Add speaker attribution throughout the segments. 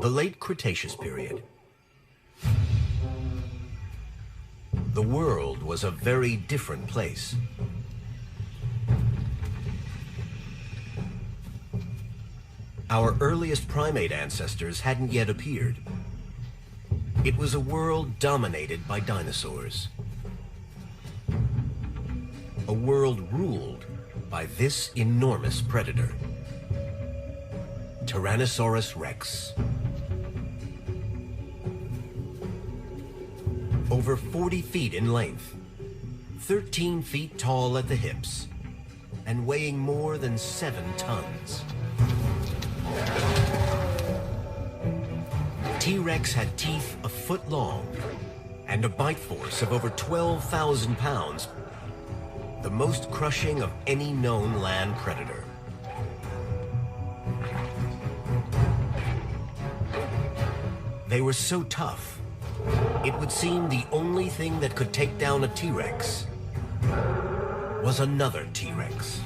Speaker 1: The late Cretaceous period. The world was a very different place. Our earliest primate ancestors hadn't yet appeared. It was a world dominated by dinosaurs. A world ruled by this enormous predator, Tyrannosaurus rex. Over 40 feet in length, 13 feet tall at the hips, and weighing more than 7 tons. T-Rex had teeth a foot long and a bite force of over 12,000 pounds, the most crushing of any known land predator. They were so tough, it would seem the only thing that could take down a T-Rex was another T-Rex.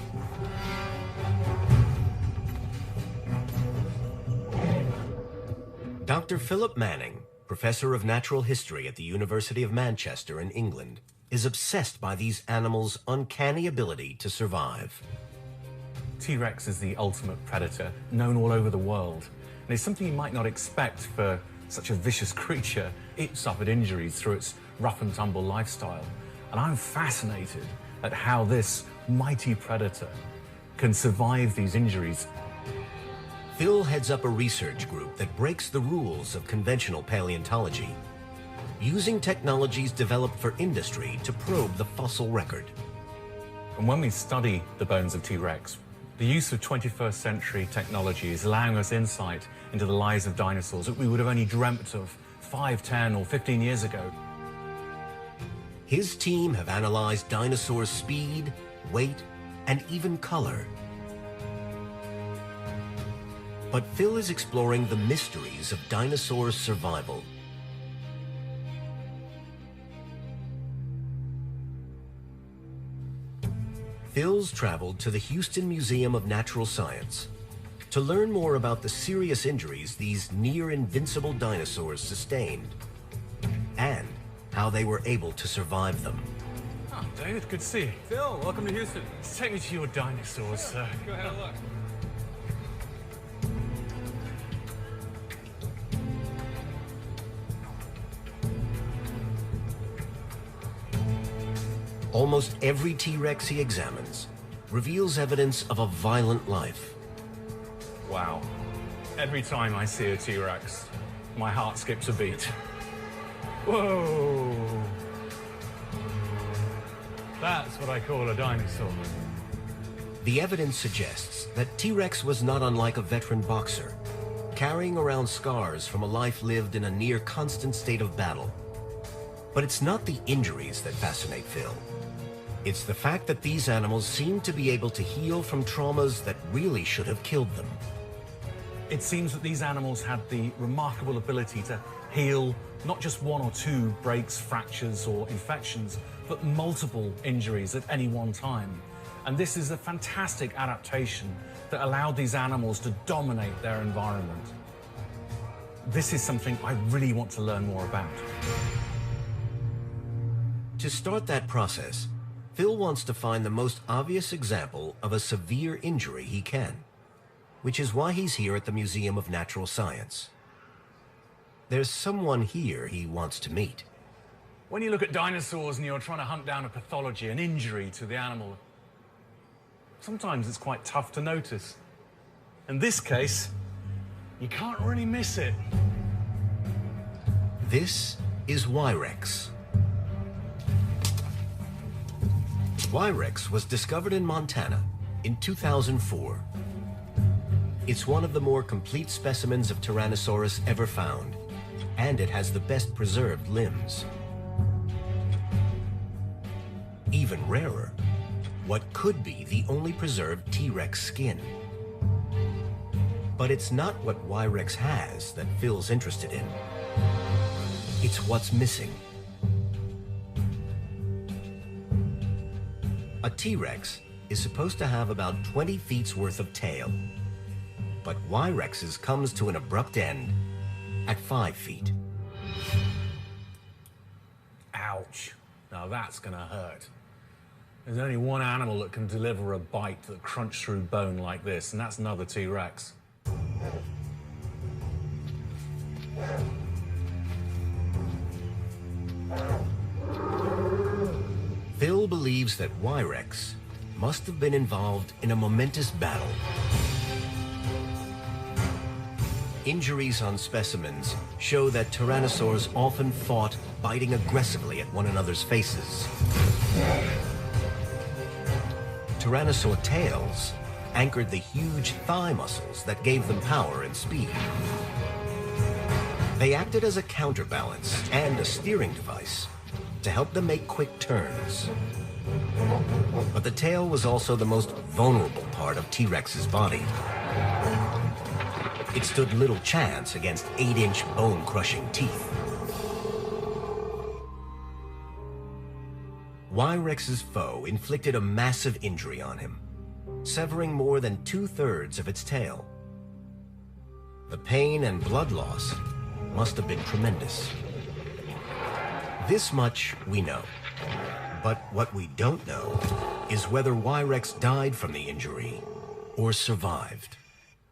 Speaker 1: Dr. Philip Manning, professor of natural history at the University of Manchester in England, is obsessed by these animals' uncanny ability to survive.
Speaker 2: T-Rex is the ultimate predator, known all over the world. And it's something you might not expect for such a vicious creature. It suffered injuries through its rough and tumble lifestyle. And I'm fascinated at how this mighty predator can survive these injuries.
Speaker 1: Phil heads up a research group that breaks the rules of conventional paleontology, using technologies developed for industry to probe the fossil record.
Speaker 2: And when we study the bones of T-Rex, the use of 21st century technology is allowing us insight into the lives of dinosaurs that we would have only dreamt of 5, 10, or 15 years ago.
Speaker 1: His team have analyzed dinosaurs' speed, weight, and even color. But Phil is exploring the mysteries of dinosaur survival. Phil's traveled to the Houston Museum of Natural Science to learn more about the serious injuries these near-invincible dinosaurs sustained and how they were able to survive them.
Speaker 2: Oh, David, good to see you.
Speaker 3: Phil, welcome to Houston.
Speaker 2: Let's take me to your dinosaurs, sir.
Speaker 3: Go ahead and look.
Speaker 1: Almost every T-Rex he examines reveals evidence of a violent life.
Speaker 2: Wow. Every time I see a T-Rex, my heart skips a beat. Whoa. That's what I call a dinosaur.
Speaker 1: The evidence suggests that T-Rex was not unlike a veteran boxer, carrying around scars from a life lived in a near constant state of battle. But it's not the injuries that fascinate Phil. It's the fact that these animals seem to be able to heal from traumas that really should have killed them.
Speaker 2: It seems that these animals had the remarkable ability to heal not just 1 or 2 breaks, fractures, or infections, but multiple injuries at any one time. And this is a fantastic adaptation that allowed these animals to dominate their environment. This is something I really want to learn more about.
Speaker 1: To start that process, Phil wants to find the most obvious example of a severe injury he can. which is why he's here at the Museum of Natural Science. There's someone here he wants to meet.
Speaker 2: When you look at dinosaurs and you're trying to hunt down a pathology, an injury to the animal, sometimes it's quite tough to notice. In this case, you can't really miss it.
Speaker 1: This is Y-Rex. Y-Rex was discovered in Montana in 2004. It's one of the more complete specimens of Tyrannosaurus ever found, and it has the best preserved limbs. Even rarer, what could be the only preserved T-Rex skin. But it's not what Y-Rex has that Phil's interested in. It's what's missing. A T-Rex is supposed to have about 20 feet's worth of tail, but Y-Rex's comes to an abrupt end at 5 feet.
Speaker 2: Ouch. Now that's gonna hurt. There's only one animal that can deliver a bite that crunch through bone like this, and that's another T-Rex.
Speaker 1: Phil believes that Y-Rex must have been involved in a momentous battle. Injuries on specimens show that tyrannosaurs often fought, biting aggressively at one another's faces. Tyrannosaur tails anchored the huge thigh muscles that gave them power and speed. They acted as a counterbalance and a steering device to help them make quick turns. But the tail was also the most vulnerable part of T-Rex's body. It stood little chance against 8-inch bone-crushing teeth. Y-Rex's foe inflicted a massive injury on him, severing more than 2/3 of its tail. The pain and blood loss must have been tremendous. This much we know, but what we don't know is whether Y-Rex died from the injury or survived.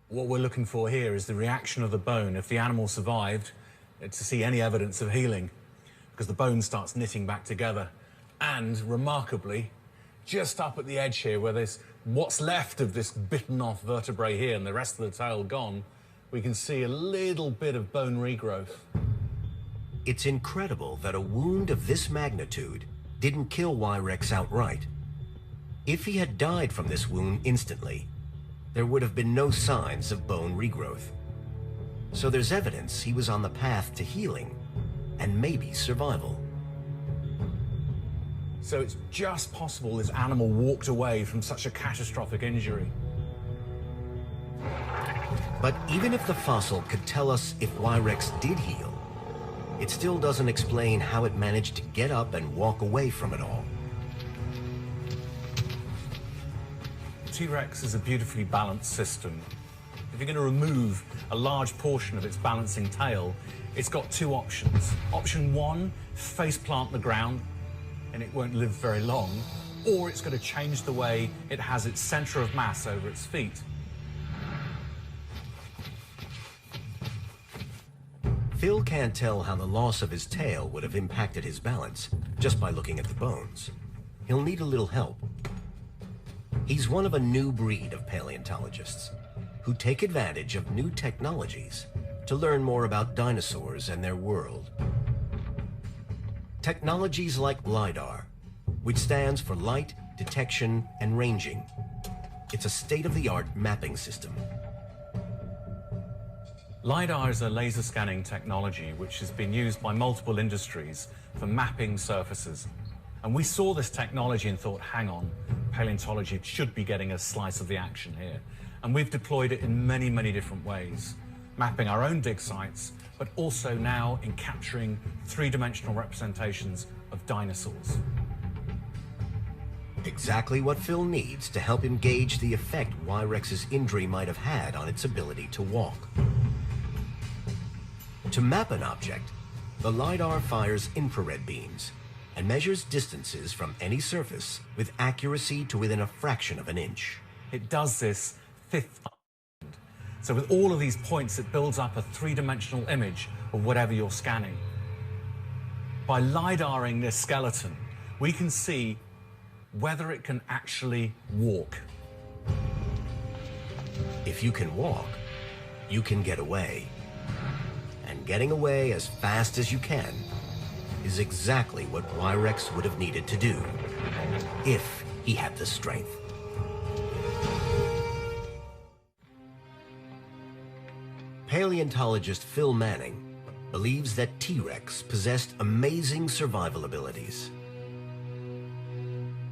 Speaker 2: What we're looking for here is the reaction of the bone if the animal survived, to see any evidence of healing, because the bone starts knitting back together. And remarkably, just up at the edge here, where there's what's left of this bitten off vertebrae here and the rest of the tail gone, we can see a little bit of bone regrowth.
Speaker 1: It's incredible that a wound of this magnitude didn't kill Y-Rex outright. If he had died from this wound instantly, there would have been no signs of bone regrowth. So there's evidence he was on the path to healing and maybe survival.
Speaker 2: So it's just possible this animal walked away from such a catastrophic injury.
Speaker 1: But even if the fossil could tell us if Y-Rex did heal, it still doesn't explain how it managed to get up and walk away from it all.
Speaker 2: T-Rex is a beautifully balanced system. If you're going to remove a large portion of its balancing tail, it's got two options. Option one, face plant the ground, and it won't live very long, or it's going to change the way it has its center of mass over its feet.
Speaker 1: Phil can't tell how the loss of his tail would have impacted his balance just by looking at the bones. He'll need a little help. He's one of a new breed of paleontologists who take advantage of new technologies to learn more about dinosaurs and their world. Technologies like LiDAR, which stands for Light Detection and Ranging. It's a state-of-the-art mapping system.
Speaker 2: LiDAR is a laser scanning technology which has been used by multiple industries for mapping surfaces. And we saw this technology and thought, hang on, paleontology should be getting a slice of the action here. And we've deployed it in many, many different ways, mapping our own dig sites, but also now in capturing three-dimensional representations of dinosaurs.
Speaker 1: Exactly what Phil needs to help him gauge the effect Y-Rex's injury might have had on its ability to walk. To map an object, the LiDAR fires infrared beams and measures distances from any surface with accuracy to within a fraction of an inch.
Speaker 2: It does this fifth. So with all of these points, it builds up a three-dimensional image of whatever you're scanning. By LiDARing this skeleton, we can see whether it can actually walk.
Speaker 1: If you can walk, you can get away. And getting away as fast as you can is exactly what Y-Rex would have needed to do, if he had the strength. Paleontologist Phil Manning believes that T-Rex possessed amazing survival abilities.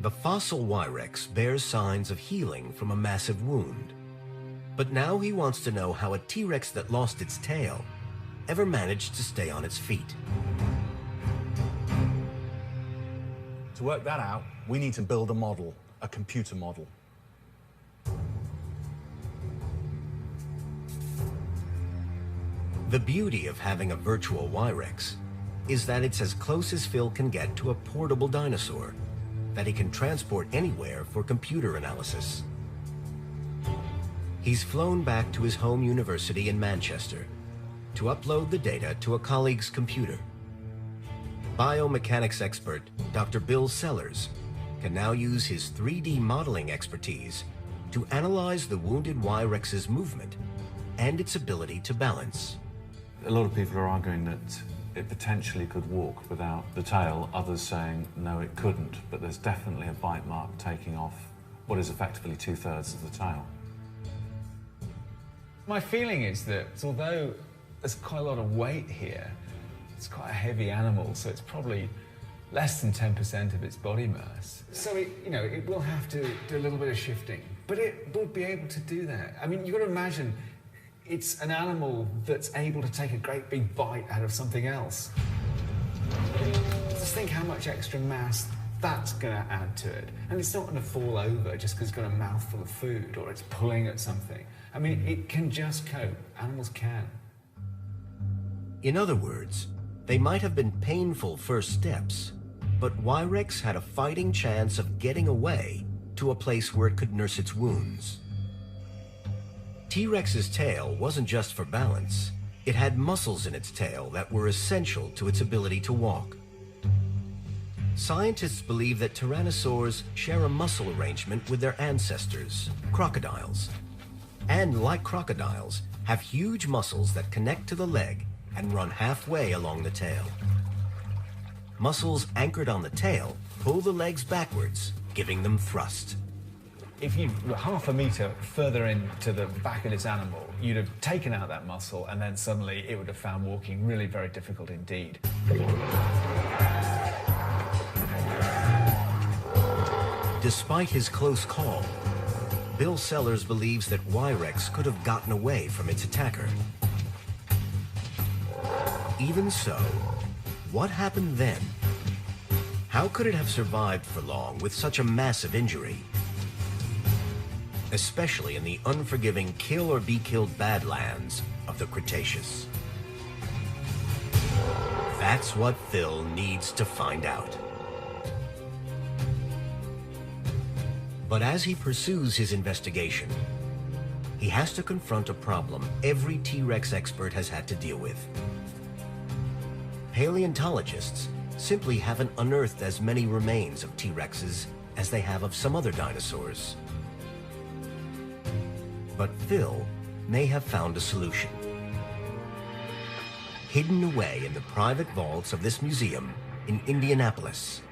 Speaker 1: The fossil Y-Rex bears signs of healing from a massive wound. But now he wants to know how a T-Rex that lost its tail ever managed to stay on its feet.
Speaker 2: To work that out, we need to build a model, a computer model.
Speaker 1: The beauty of having a virtual Y-Rex is that it's as close as Phil can get to a portable dinosaur that he can transport anywhere for computer analysis. He's flown back to his home university in Manchester to upload the data to a colleague's computer. Biomechanics expert Dr. Bill Sellers can now use his 3D modeling expertise to analyze the wounded Y-Rex's movement and its ability to balance.
Speaker 3: A lot of people are arguing that it potentially could walk without the tail, others saying no, it couldn't, but there's definitely a bite mark taking off what is effectively 2/3 of the tail.
Speaker 4: My feeling is that although there's quite a lot of weight here, it's quite a heavy animal, so it's probably less than 10% of its body mass. So it will have to do a little bit of shifting, but it will be able to do that. I mean, you've got to imagine it's an animal that's able to take a great big bite out of something else. Just think how much extra mass that's going to add to it. And it's not going to fall over just because it's got a mouthful of food or it's pulling at something. I mean, it can just cope. Animals can.
Speaker 1: In other words, they might have been painful first steps, but Y-Rex had a fighting chance of getting away to a place where it could nurse its wounds. T-Rex's tail wasn't just for balance. It had muscles in its tail that were essential to its ability to walk. Scientists believe that tyrannosaurs share a muscle arrangement with their ancestors, crocodiles. And like crocodiles, have huge muscles that connect to the leg and run halfway along the tail. Muscles anchored on the tail pull the legs backwards, giving them thrust.
Speaker 4: If you were half a metre further into the back of this animal, you'd have taken out that muscle and then suddenly it would have found walking really very difficult indeed.
Speaker 1: Despite his close call, Bill Sellers believes that Y-Rex could have gotten away from its attacker. Even so, what happened then? How could it have survived for long with such a massive injury? Especially in the unforgiving kill-or-be-killed badlands of the Cretaceous. That's what Phil needs to find out. But as he pursues his investigation, he has to confront a problem every T-Rex expert has had to deal with. Paleontologists simply haven't unearthed as many remains of T-Rexes as they have of some other dinosaurs. But Phil may have found a solution. Hidden away in the private vaults of this museum in Indianapolis.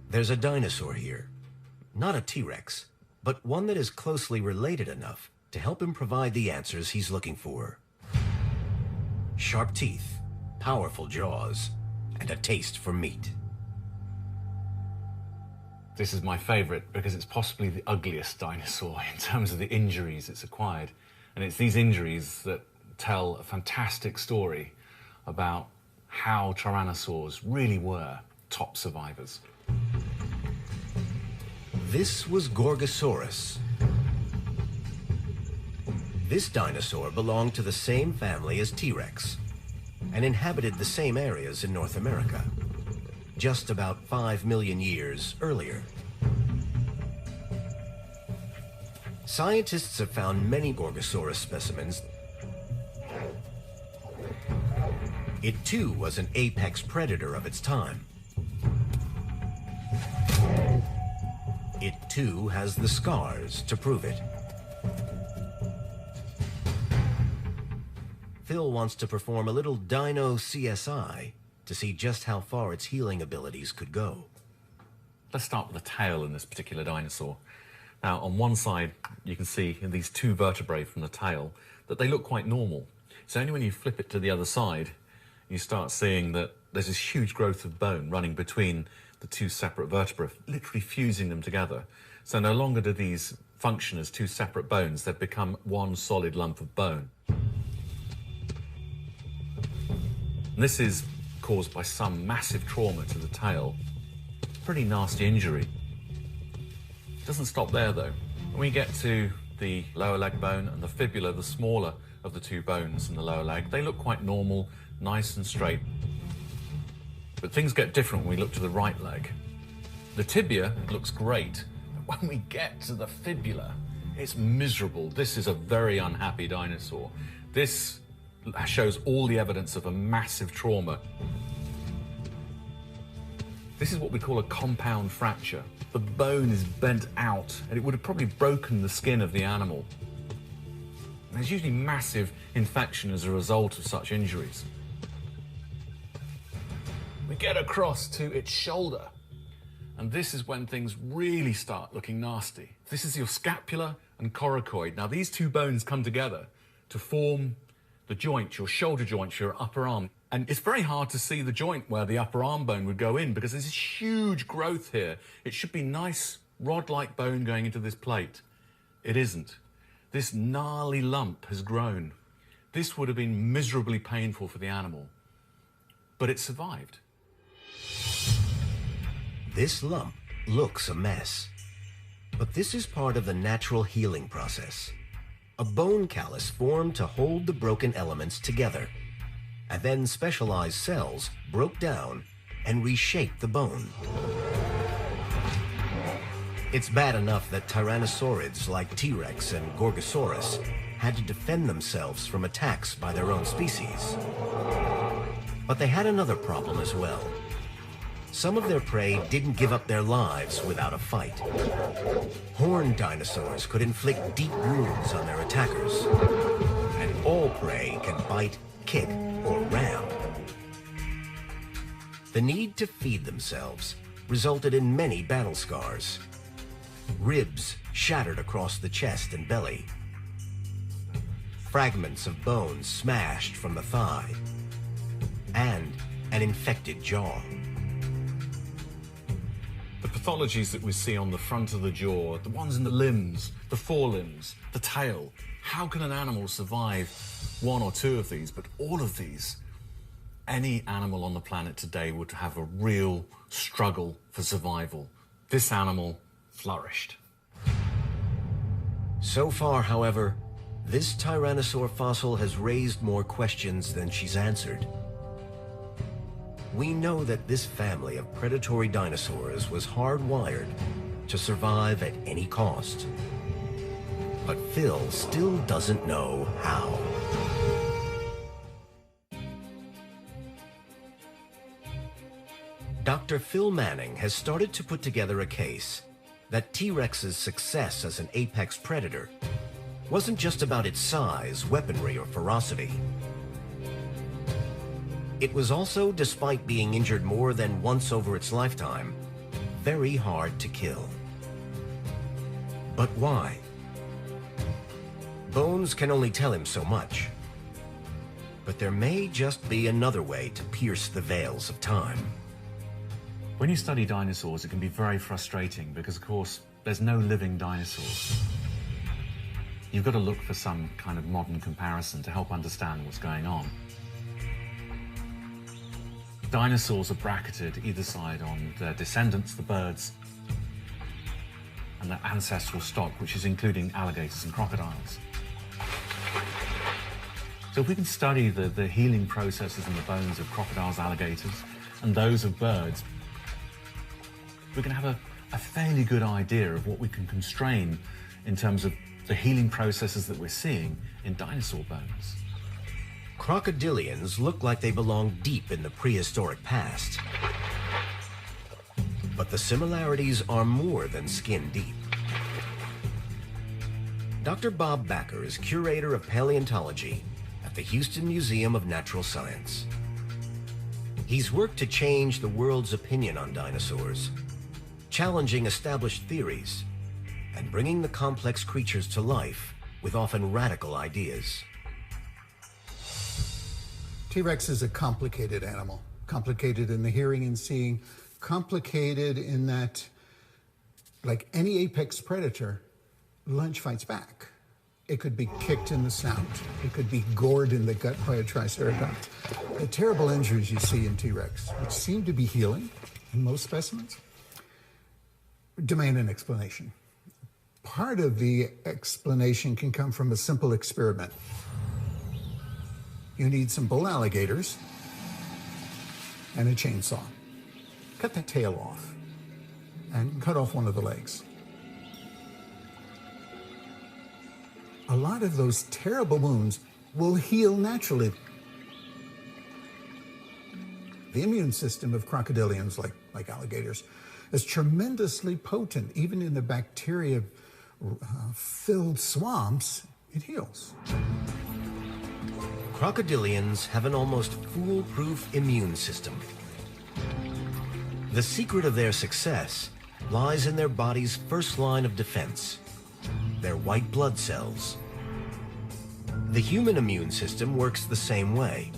Speaker 1: There's a dinosaur here. Not a T-Rex, but one that is closely related enough to help him provide the answers he's looking for. Sharp teeth, powerful jaws, and a taste for meat.
Speaker 3: This is my favorite because it's possibly the ugliest dinosaur in terms of the injuries it's acquired. And it's these injuries that tell a fantastic story about how tyrannosaurs really were top survivors.
Speaker 1: This was Gorgosaurus. This dinosaur belonged to the same family as T-Rex and inhabited the same areas in North America, just about 5 million years earlier. Scientists have found many Gorgosaurus specimens. It too was an apex predator of its time. It too has the scars to prove it. Phil wants to perform a little dino CSI to see just how far its healing abilities could go.
Speaker 3: Let's start with the tail in this particular dinosaur. Now, on one side, you can see in these two vertebrae from the tail that they look quite normal. It's only when you flip it to the other side, you start seeing that there's this huge growth of bone running between the two separate vertebrae, literally fusing them together. So no longer do these function as two separate bones, they've become one solid lump of bone. And this is caused by some massive trauma to the tail. Pretty nasty injury. It doesn't stop there though. When we get to the lower leg bone and the fibula, the smaller of the two bones in the lower leg, they look quite normal, nice and straight. But things get different when we look to the right leg. The tibia looks great, but when we get to the fibula, it's miserable. This is a very unhappy dinosaur. This shows all the evidence of a massive trauma. This is what we call a compound fracture. The bone is bent out, and it would have probably broken the skin of the animal. And there's usually massive infection as a result of such injuries. We get across to its shoulder, and this is when things really start looking nasty. This is your scapula and coracoid. Now, these two bones come together to form the joint, your shoulder joint, for your upper arm. And it's very hard to see the joint where the upper arm bone would go in because there's this huge growth here. It should be nice rod-like bone going into this plate. It isn't. This gnarly lump has grown. This would have been miserably painful for the animal, but it survived.
Speaker 1: This lump looks a mess, but this is part of the natural healing process. A bone callus formed to hold the broken elements together, and then specialized cells broke down and reshaped the bone. It's bad enough that tyrannosaurids like T-Rex and Gorgosaurus had to defend themselves from attacks by their own species. But they had another problem as well. Some of their prey didn't give up their lives without a fight. Horned dinosaurs could inflict deep wounds on their attackers. And all prey can bite, kick, or ram. The need to feed themselves resulted in many battle scars. Ribs shattered across the chest and belly. Fragments of bone smashed from the thigh. And an infected jaw.
Speaker 3: The pathologies that we see on the front of the jaw, the ones in the limbs, the forelimbs, the tail, how can an animal survive one or two of these? But all of these, any animal on the planet today would have a real struggle for survival. This animal flourished.
Speaker 1: So far, however, this Tyrannosaur fossil has raised more questions than she's answered. We know that this family of predatory dinosaurs was hardwired to survive at any cost. But Phil still doesn't know how. Dr. Phil Manning has started to put together a case that T-Rex's success as an apex predator wasn't just about its size, weaponry, or ferocity. It was also, despite being injured more than once over its lifetime, very hard to kill. But why? Bones can only tell him so much. But there may just be another way to pierce the veils of time.
Speaker 3: When you study dinosaurs, it can be very frustrating because, of course, there's no living dinosaurs. You've got to look for some kind of modern comparison to help understand what's going on. Dinosaurs are bracketed either side on their descendants, the birds, and their ancestral stock, which is including alligators and crocodiles. So if we can study the healing processes in the bones of crocodiles, alligators, and those of birds, we can have a fairly good idea of what we can constrain in terms of the healing processes that we're seeing in dinosaur bones.
Speaker 1: Crocodilians look like they belong deep in the prehistoric past. But the similarities are more than skin deep. Dr. Bob Backer is curator of paleontology at the Houston Museum of Natural Science. He's worked to change the world's opinion on dinosaurs, challenging established theories, and bringing the complex creatures to life with often radical ideas.
Speaker 5: T-Rex is a complicated animal, complicated in the hearing and seeing, complicated in that, like any apex predator, lunge fights back. It could be kicked in the snout. It could be gored in the gut by a triceratops. The terrible injuries you see in T-Rex, which seem to be healing in most specimens, demand an explanation. Part of the explanation can come from a simple experiment. You need some bull alligators and a chainsaw. Cut that tail off and cut off one of the legs. A lot of those terrible wounds will heal naturally. The immune system of crocodilians, like alligators, is tremendously potent. Even in the bacteria-filled swamps, it heals.
Speaker 1: Crocodilians have an almost foolproof immune system. The secret of their success lies in their body's first line of defense, their white blood cells. The human immune system works the same way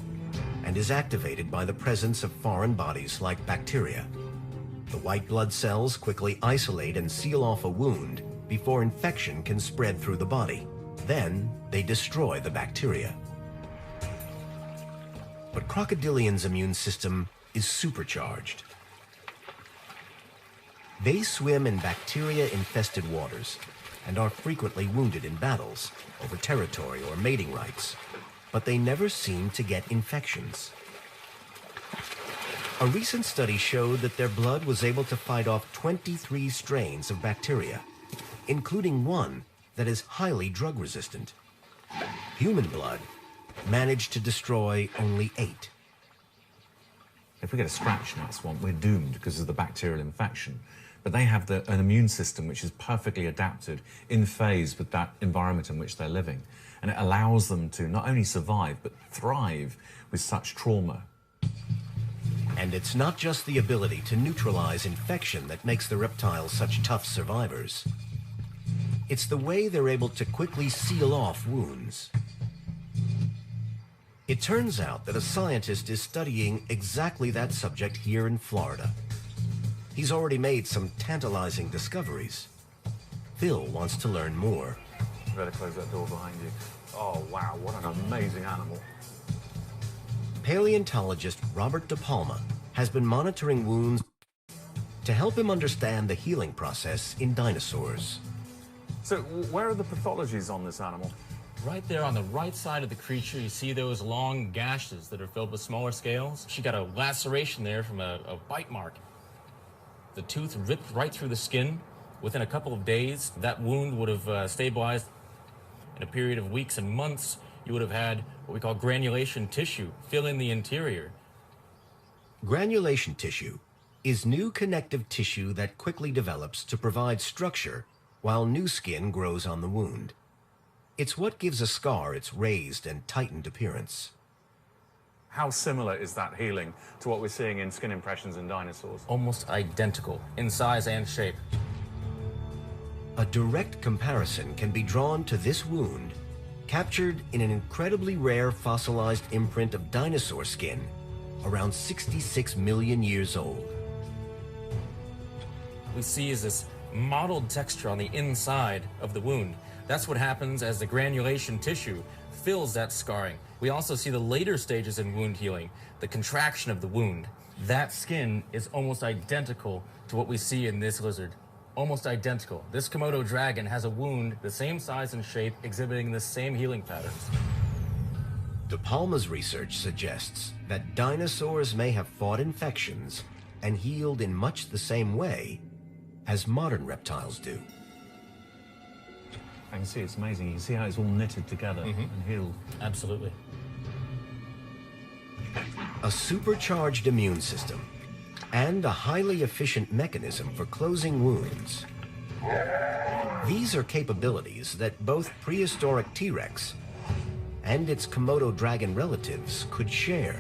Speaker 1: and is activated by the presence of foreign bodies like bacteria. The white blood cells quickly isolate and seal off a wound before infection can spread through the body. Then they destroy the bacteria. But crocodilians' immune system is supercharged. They swim in bacteria-infested waters and are frequently wounded in battles over territory or mating rights, but they never seem to get infections. A recent study showed that their blood was able to fight off 23 strains of bacteria, including one that is highly drug-resistant. Human blood managed to destroy only 8.
Speaker 3: If we get a scratch in that swamp, we're doomed because of the bacterial infection. But they have an immune system which is perfectly adapted in phase with that environment in which they're living. And it allows them to not only survive, but thrive with such trauma.
Speaker 1: And it's not just the ability to neutralize infection that makes the reptiles such tough survivors. It's the way they're able to quickly seal off wounds. It turns out that a scientist is studying exactly that subject here in Florida. He's already made some tantalizing discoveries. Phil wants to learn more.
Speaker 3: You better close that door behind you. Oh, wow, what an amazing animal.
Speaker 1: Paleontologist Robert De Palma has been monitoring wounds to help him understand the healing process in dinosaurs.
Speaker 3: So, where are the pathologies on this animal?
Speaker 6: Right there on the right side of the creature, you see those long gashes that are filled with smaller scales. She got a laceration there from a bite mark. The tooth ripped right through the skin. Within a couple of days, that wound would have stabilized. In a period of weeks and months, you would have had what we call granulation tissue filling the interior.
Speaker 1: Granulation tissue is new connective tissue that quickly develops to provide structure while new skin grows on the wound. It's what gives a scar its raised and tightened appearance.
Speaker 3: How similar is that healing to what we're seeing in skin impressions in dinosaurs?
Speaker 6: Almost identical in size and shape.
Speaker 1: A direct comparison can be drawn to this wound, captured in an incredibly rare fossilized imprint of dinosaur skin, around 66 million years old.
Speaker 6: We see is this mottled texture on the inside of the wound. That's what happens as the granulation tissue fills that scarring. We also see the later stages in wound healing, the contraction of the wound. That skin is almost identical to what we see in this lizard. Almost identical. This Komodo dragon has a wound the same size and shape, exhibiting the same healing patterns.
Speaker 1: De Palma's research suggests that dinosaurs may have fought infections and healed in much the same way as modern reptiles do.
Speaker 2: I can see it's amazing. You can see how it's all knitted together and healed.
Speaker 6: Absolutely.
Speaker 1: A supercharged immune system and a highly efficient mechanism for closing wounds. These are capabilities that both prehistoric T-Rex and its Komodo dragon relatives could share.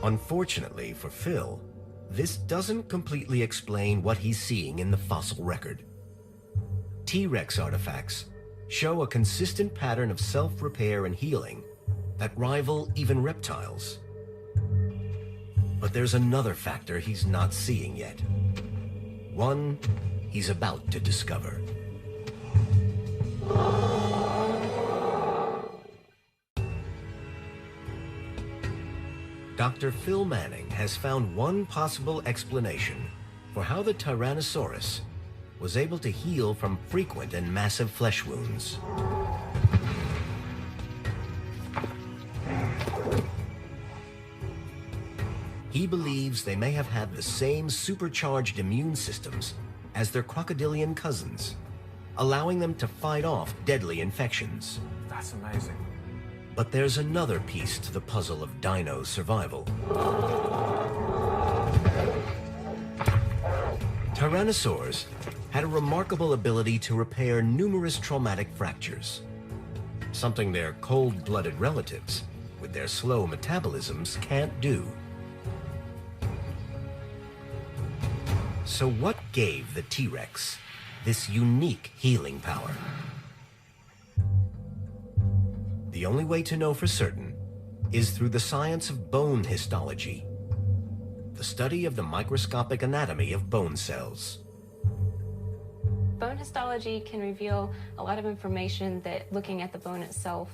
Speaker 1: Unfortunately for Phil, this doesn't completely explain what he's seeing in the fossil record. T-Rex artifacts show a consistent pattern of self-repair and healing that rival even reptiles. But there's another factor he's not seeing yet. One he's about to discover. Dr. Phil Manning has found one possible explanation for how the Tyrannosaurus was able to heal from frequent and massive flesh wounds. He believes they may have had the same supercharged immune systems as their crocodilian cousins, allowing them to fight off deadly infections.
Speaker 2: That's amazing.
Speaker 1: But there's another piece to the puzzle of dino survival. Tyrannosaurs had a remarkable ability to repair numerous traumatic fractures, something their cold-blooded relatives, with their slow metabolisms, can't do. So what gave the T-Rex this unique healing power? The only way to know for certain is through the science of bone histology, the study of the microscopic anatomy of bone cells.
Speaker 7: Bone histology can reveal a lot of information that looking at the bone itself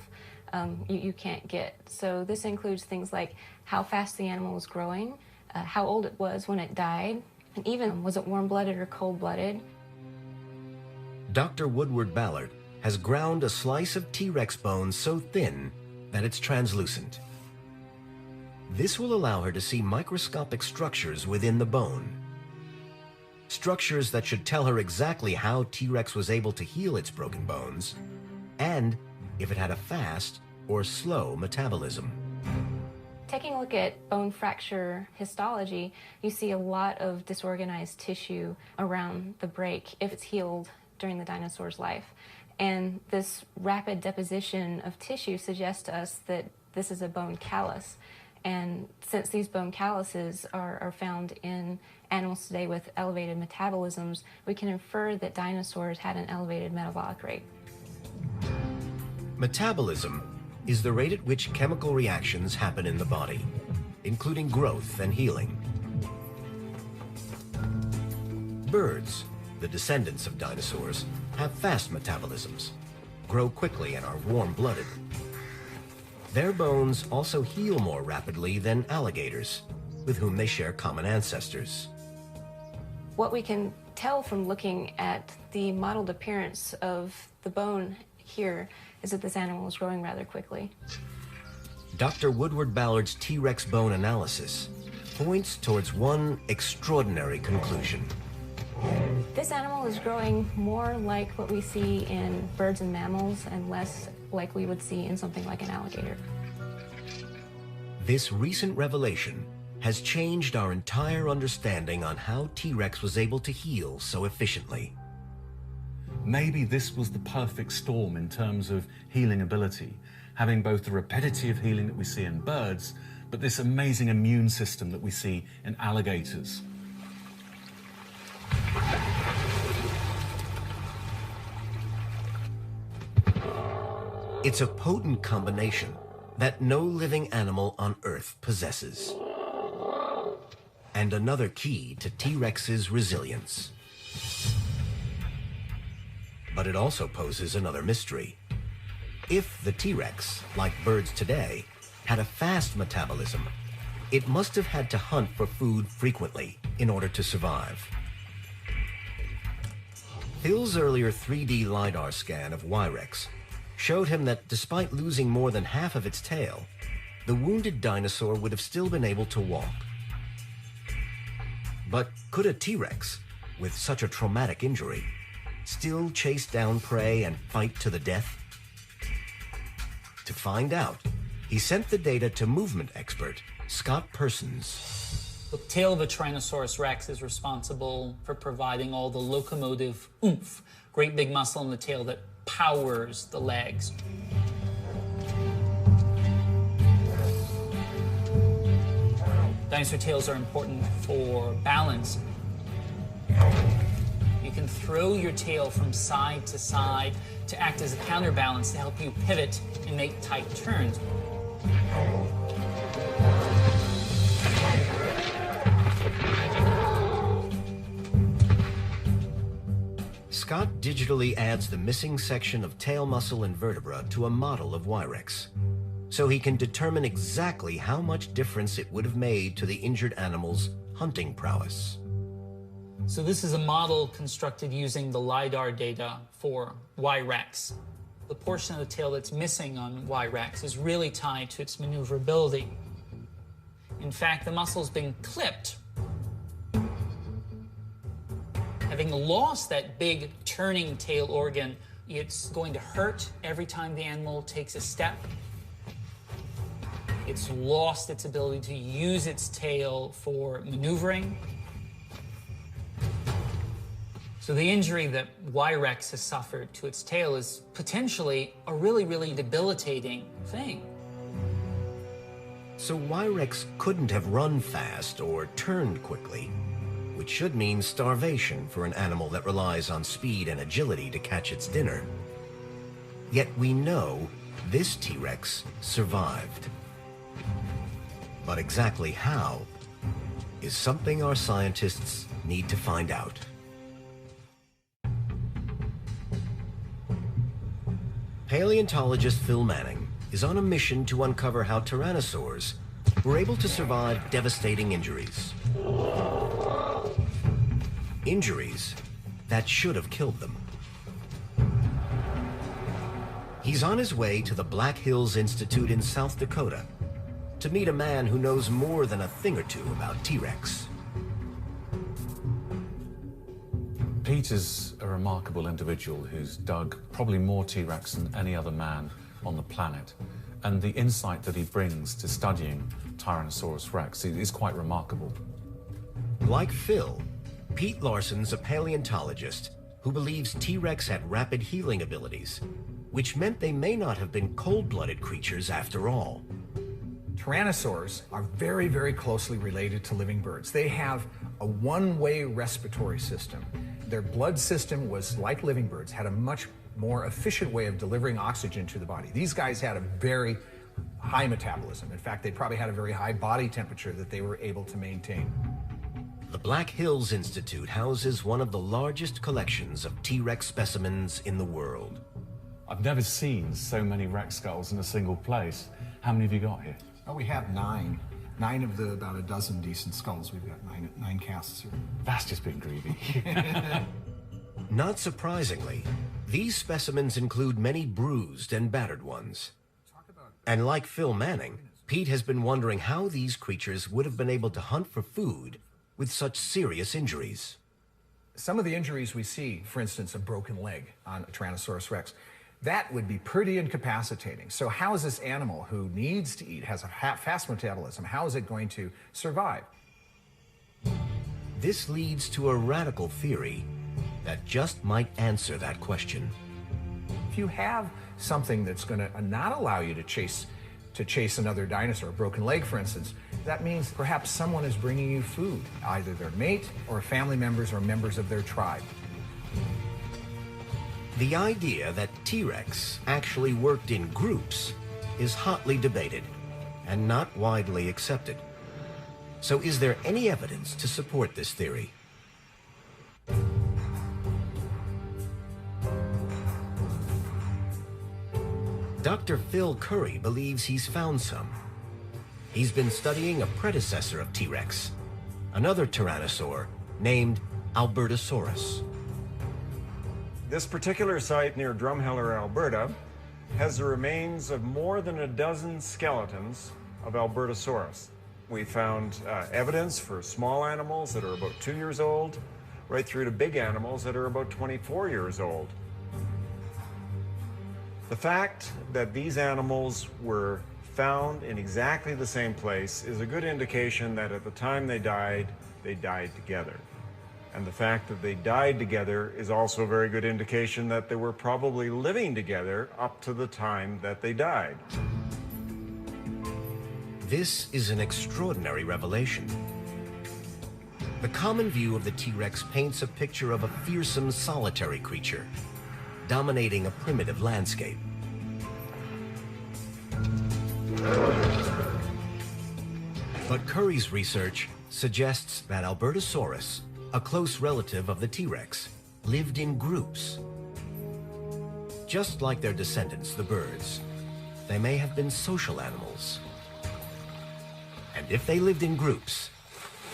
Speaker 7: you can't get. So this includes things like how fast the animal was growing, how old it was when it died, and even was it warm-blooded or cold-blooded.
Speaker 1: Dr. Woodward Ballard has ground a slice of T-Rex bone so thin that it's translucent. This will allow her to see microscopic structures within the bone. Structures that should tell her exactly how T-Rex was able to heal its broken bones, and if it had a fast or slow metabolism.
Speaker 7: Taking a look at bone fracture histology, you see a lot of disorganized tissue around the break if it's healed during the dinosaur's life. And this rapid deposition of tissue suggests to us that this is a bone callus. And since these bone calluses are found in animals today with elevated metabolisms, we can infer that dinosaurs had an elevated metabolic rate.
Speaker 1: Metabolism is the rate at which chemical reactions happen in the body, including growth and healing. Birds, the descendants of dinosaurs, have fast metabolisms, grow quickly, and are warm-blooded. Their bones also heal more rapidly than alligators, with whom they share common ancestors.
Speaker 7: What we can tell from looking at the modeled appearance of the bone here is that this animal is growing rather quickly.
Speaker 1: Dr. Woodward Ballard's T-Rex bone analysis points towards one extraordinary conclusion.
Speaker 7: This animal is growing more like what we see in birds and mammals and less like we would see in something like an alligator.
Speaker 1: This recent revelation has changed our entire understanding on how T-Rex was able to heal so efficiently.
Speaker 2: Maybe this was the perfect storm in terms of healing ability, having both the rapidity of healing that we see in birds, but this amazing immune system that we see in alligators.
Speaker 1: It's a potent combination that no living animal on Earth possesses. And another key to T-Rex's resilience. But it also poses another mystery. If the T-Rex, like birds today, had a fast metabolism, it must have had to hunt for food frequently in order to survive. Phil's earlier 3D LiDAR scan of Y-Rex showed him that despite losing more than half of its tail, the wounded dinosaur would have still been able to walk. But could a T-Rex, with such a traumatic injury, still chase down prey and fight to the death? To find out, he sent the data to movement expert Scott Persons.
Speaker 8: The tail of a Tyrannosaurus rex is responsible for providing all the locomotive oomph, great big muscle in the tail that powers the legs. Dinosaur tails are important for balance. You can throw your tail from side to act as a counterbalance to help you pivot and make tight turns.
Speaker 1: Scott digitally adds the missing section of tail muscle and vertebra to a model of Y-Rex, so he can determine exactly how much difference it would have made to the injured animal's hunting prowess.
Speaker 8: So this is a model constructed using the LiDAR data for Y-Rex. The portion of the tail that's missing on Y-Rex is really tied to its maneuverability. In fact, the muscle's been clipped. Having lost that big turning tail organ, it's going to hurt every time the animal takes a step. It's lost its ability to use its tail for maneuvering. So the injury that Y-Rex has suffered to its tail is potentially a really, really debilitating thing.
Speaker 1: So Y-Rex couldn't have run fast or turned quickly, which should mean starvation for an animal that relies on speed and agility to catch its dinner. Yet we know this T-Rex survived. But exactly how is something our scientists need to find out. Paleontologist Phil Manning is on a mission to uncover how tyrannosaurs were able to survive devastating injuries. Injuries that should have killed them. He's on his way to the Black Hills Institute in South Dakota to meet a man who knows more than a thing or two about T-Rex.
Speaker 3: Pete is a remarkable individual who's dug probably more T-Rex than any other man on the planet. And the insight that he brings to studying Tyrannosaurus rex is quite remarkable.
Speaker 1: Like Phil, Pete Larson's a paleontologist who believes T-Rex had rapid healing abilities, which meant they may not have been cold-blooded creatures after all.
Speaker 9: Tyrannosaurs are very, very closely related to living birds. They have a one-way respiratory system. Their blood system was like living birds, had a much more efficient way of delivering oxygen to the body. These guys had a very high metabolism. In fact, they probably had a very high body temperature that they were able to maintain.
Speaker 1: The Black Hills Institute houses one of the largest collections of T-Rex specimens in the world.
Speaker 3: I've never seen so many Rex skulls in a single place. How many have you got here?
Speaker 9: Oh, we have nine. Nine of the about a dozen decent skulls. We've got nine casts here.
Speaker 3: That's just been greedy.
Speaker 1: Not surprisingly, these specimens include many bruised and battered ones. And like Phil Manning, Pete has been wondering how these creatures would have been able to hunt for food with such serious injuries.
Speaker 9: Some of the injuries we see, for instance, a broken leg on a Tyrannosaurus rex, that would be pretty incapacitating. So how is this animal who needs to eat, has a fast metabolism, how is it going to survive?
Speaker 1: This leads to a radical theory that just might answer that question.
Speaker 9: If you have something that's going to not allow you to chase another dinosaur, a broken leg, for instance, that means perhaps someone is bringing you food, either their mate or family members or members of their tribe.
Speaker 1: The idea that T-Rex actually worked in groups is hotly debated and not widely accepted. So is there any evidence to support this theory? Dr. Phil Curry believes he's found some. He's been studying a predecessor of T-Rex, another tyrannosaur named Albertosaurus.
Speaker 10: This particular site near Drumheller, Alberta, has the remains of more than a dozen skeletons of Albertosaurus. We found evidence for small animals that are about 2 years old, right through to big animals that are about 24 years old. The fact that these animals were found in exactly the same place is a good indication that at the time they died together. And the fact that they died together is also a very good indication that they were probably living together up to the time that they died.
Speaker 1: This is an extraordinary revelation. The common view of the T-Rex paints a picture of a fearsome, solitary creature, dominating a primitive landscape. But Curry's research suggests that Albertosaurus, a close relative of the T-Rex, lived in groups. Just like their descendants, the birds, they may have been social animals. And if they lived in groups,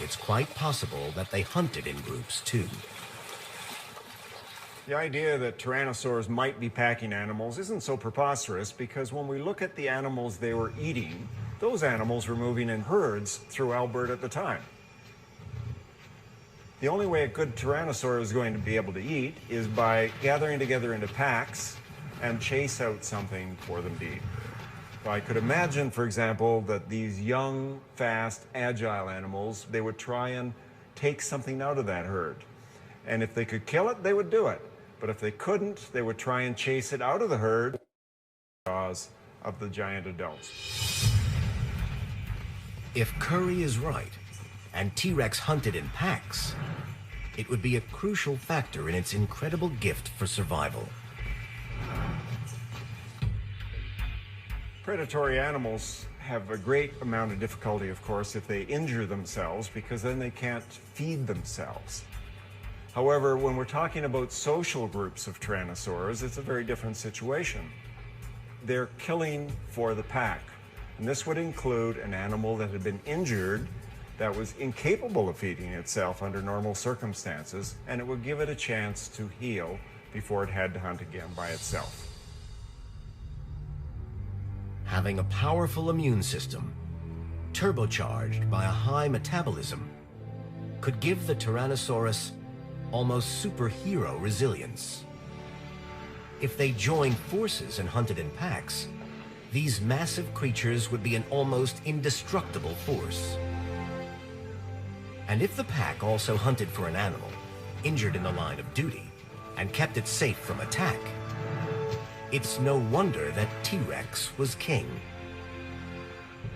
Speaker 1: it's quite possible that they hunted in groups too.
Speaker 10: The idea that tyrannosaurs might be packing animals isn't so preposterous because when we look at the animals they were eating, those animals were moving in herds through Alberta at the time. The only way a good tyrannosaur is going to be able to eat is by gathering together into packs and chase out something for them to eat. So I could imagine, for example, that these young, fast, agile animals, they would try and take something out of that herd. And if they could kill it, they would do it. But if they couldn't, they would try and chase it out of the herd because of the giant adults.
Speaker 1: If Curry is right, and T-Rex hunted in packs, it would be a crucial factor in its incredible gift for survival.
Speaker 10: Predatory animals have a great amount of difficulty, of course, if they injure themselves, because then they can't feed themselves. However, when we're talking about social groups of tyrannosaurs, it's a very different situation. They're killing for the pack. And this would include an animal that had been injured, that was incapable of feeding itself under normal circumstances, and it would give it a chance to heal before it had to hunt again by itself.
Speaker 1: Having a powerful immune system, turbocharged by a high metabolism, could give the Tyrannosaurus almost superhero resilience. If they joined forces and hunted in packs, these massive creatures would be an almost indestructible force. And if the pack also hunted for an animal injured in the line of duty and kept it safe from attack, it's no wonder that T-Rex was king.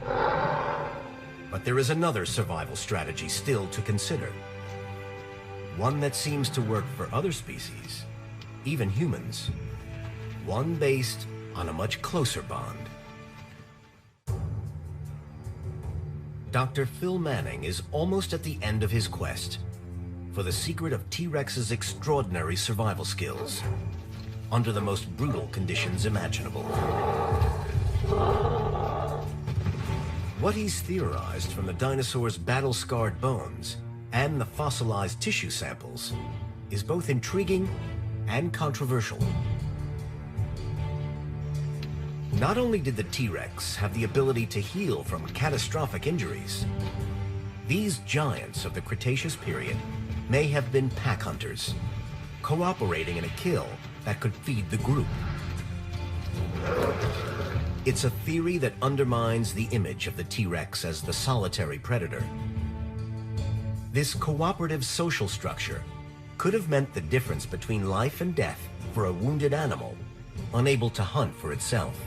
Speaker 1: But there is another survival strategy still to consider. One that seems to work for other species, even humans. One based on a much closer bond. Dr. Phil Manning is almost at the end of his quest for the secret of T-Rex's extraordinary survival skills under the most brutal conditions imaginable. What he's theorized from the dinosaur's battle-scarred bones and the fossilized tissue samples is both intriguing and controversial. Not only did the T-Rex have the ability to heal from catastrophic injuries, these giants of the Cretaceous period may have been pack hunters, cooperating in a kill that could feed the group. It's a theory that undermines the image of the T-Rex as the solitary predator. This cooperative social structure could have meant the difference between life and death for a wounded animal, unable to hunt for itself.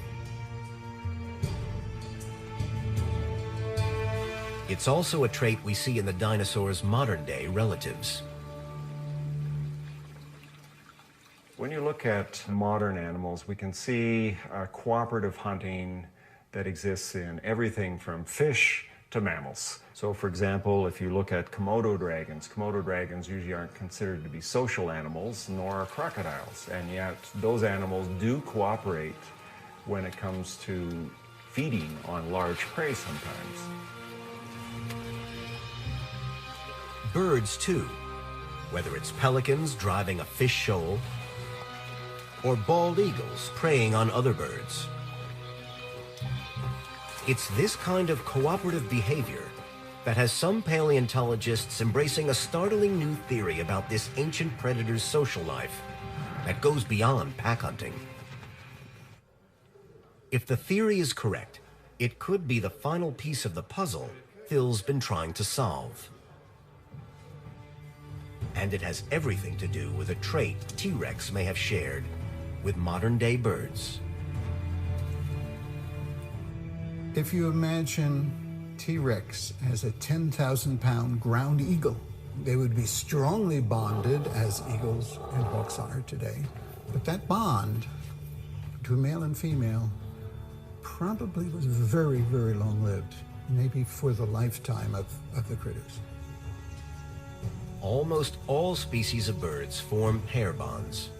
Speaker 1: It's also a trait we see in the dinosaurs' modern-day relatives.
Speaker 10: When you look at modern animals, we can see cooperative hunting that exists in everything from fish to mammals. So for example, if you look at Komodo dragons usually aren't considered to be social animals, nor are crocodiles. And yet those animals do cooperate when it comes to feeding on large prey sometimes.
Speaker 1: Birds too, whether it's pelicans driving a fish shoal or bald eagles preying on other birds. It's this kind of cooperative behavior that has some paleontologists embracing a startling new theory about this ancient predator's social life that goes beyond pack hunting. If the theory is correct, it could be the final piece of the puzzle Phil's been trying to solve. And it has everything to do with a trait T-Rex may have shared with modern-day birds.
Speaker 5: If you imagine T-Rex as a 10,000-pound ground eagle, they would be strongly bonded as eagles and hawks are today. But that bond between male and female probably was very, very long-lived, maybe for the lifetime of the critters.
Speaker 1: Almost all species of birds form pair bonds.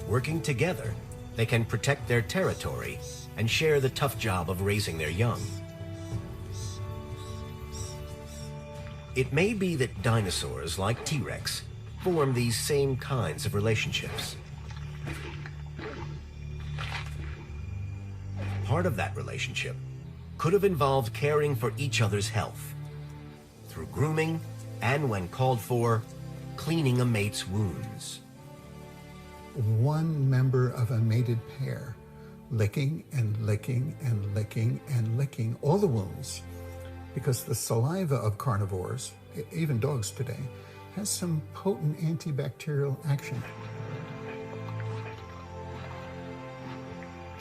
Speaker 1: Working together, they can protect their territory and share the tough job of raising their young. It may be that dinosaurs, like T-Rex, form these same kinds of relationships. Part of that relationship could have involved caring for each other's health through grooming and, when called for, cleaning a mate's wounds.
Speaker 5: One member of a mated pair licking and licking and licking and licking all the wounds, because the saliva of carnivores, even dogs today, has some potent antibacterial action.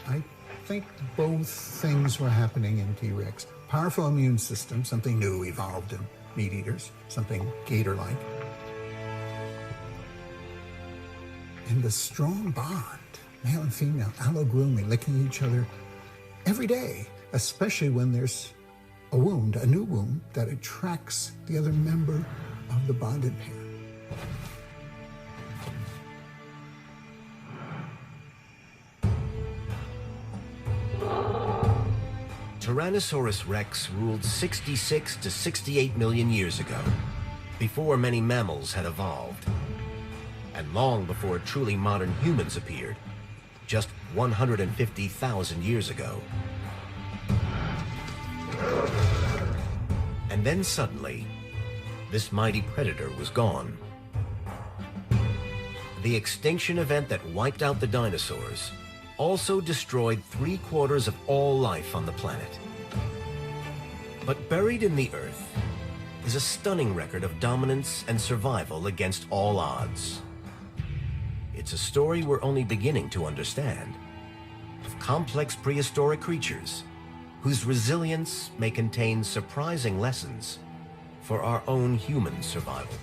Speaker 5: I think both things were happening in T-Rex. Powerful immune system, something new evolved in meat eaters, something gator-like. And the strong bond, male and female, allo-grooming, licking each other every day, especially when there's a wound, a new wound, that attracts the other member of the bonded pair.
Speaker 1: Tyrannosaurus rex ruled 66 to 68 million years ago, before many mammals had evolved, and long before truly modern humans appeared, just 150,000 years ago. And then suddenly, this mighty predator was gone. The extinction event that wiped out the dinosaurs also destroyed 3/4 of all life on the planet. But buried in the earth is a stunning record of dominance and survival against all odds. It's a story we're only beginning to understand, of complex prehistoric creatures whose resilience may contain surprising lessons for our own human survival.